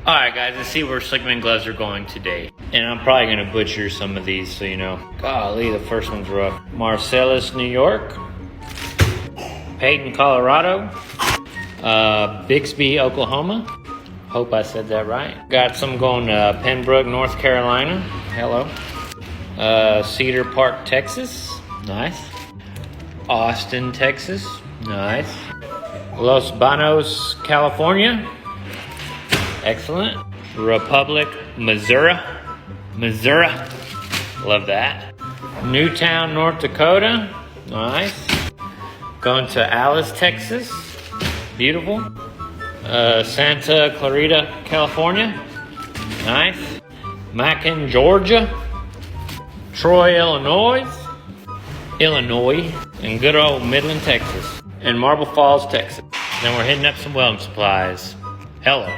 All right, guys, let's see where Slickman gloves are going today. And I'm probably gonna butcher some of these, so you know. Golly, the first one's rough. Marcellus, New York. Peyton, Colorado. Bixby, Oklahoma. Hope I said that right. Got some going to Pembroke, North Carolina. Hello. Cedar Park, Texas. Nice. Austin, Texas. Nice. Los Banos, California. Excellent. Republic, Missouri. Love that. Newtown, North Dakota. Nice. Going to Alice, Texas. Beautiful. Santa Clarita, California. Nice. Macon, Georgia. Troy, Illinois. And good old Midland, Texas. And Marble Falls, Texas. Then we're hitting up some welding supplies. Hello.